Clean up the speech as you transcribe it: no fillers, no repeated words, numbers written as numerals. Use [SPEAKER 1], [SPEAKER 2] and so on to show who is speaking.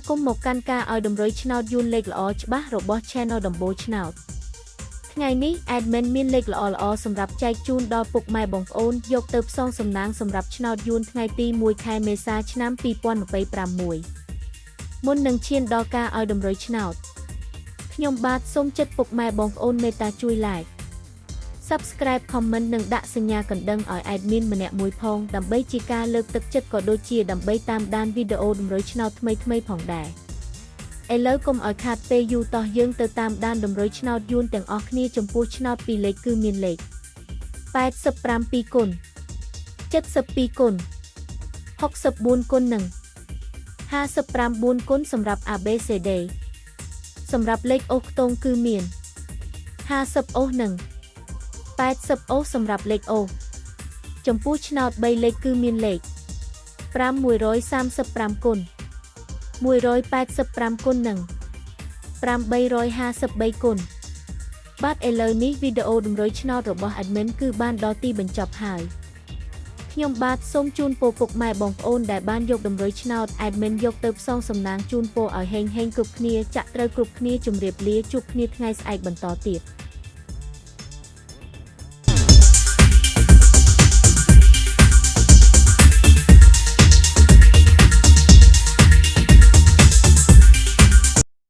[SPEAKER 1] គុំមកកាន់ការឲ្យតម្រុយឆ្នោតយួនលេខល្អច្បាស់របស់ Channel ដំបូលឆ្នោតថ្ងៃនេះ Admin មានលេខល្អៗសម្រាប់ចែកជូនដល់ពុកម៉ែបងប្អូនយកទៅផ្សងសំណាងសម្រាប់ឆ្នោតយួនថ្ងៃទី1ខែមេសាឆ្នាំ2026មុននឹងឈានដល់ការឲ្យតម្រុយឆ្នោតខ្ញុំបាទសូមចិត្តពុកម៉ែបងប្អូនមេត្តាជួយ Like Subscribe Comment និងដាក់សញ្ញាកណ្ដឹងឲ្យ Admin ម្នាក់មួយផងដើម្បីជាការលើកទឹកចិត្តក៏ដូចជាដើម្បីតាមដានវីដេអូតម្រុយឆ្នោតថ្មីៗផងដែរឥឡូវកុំឲ្យខាតពេលយូរតោះយើងទៅតាមដានតម្រុយឆ្នោតយួនទាំងអស់គ្នាចំពោះឆ្នោត2លេខគឺមានលេខ87គុណ72គុណ64គុណនិង59គុណសម្រាប់ ABCD សម្រាប់លេខអូសខ្ទងគឺមាន50អូសនិង80អូសសម្រាប់លេខអូសចំពោះឆ្នោត3លេខគឺមានលេខ5135គុណ185គុណនិង853គុណបាទឥឡូវនេះវីដេអូតម្រុយឆ្នោតរបស់ Admin គឺបានដល់ទីបញ្ចប់ហើយខ្ញុំបាទសូមជូនពរពុកម៉ែបងប្អូនដែលបានយកតម្រុយឆ្នោត Admin យកទៅផ្សងសំណាងជូនពរឲ្យហេងៗគ្រប់គ្នាចាក់ត្រូវគ្រប់គ្នាជម្រាបលាជួបគ្នាថ្ងៃស្អែកបន្តទៀត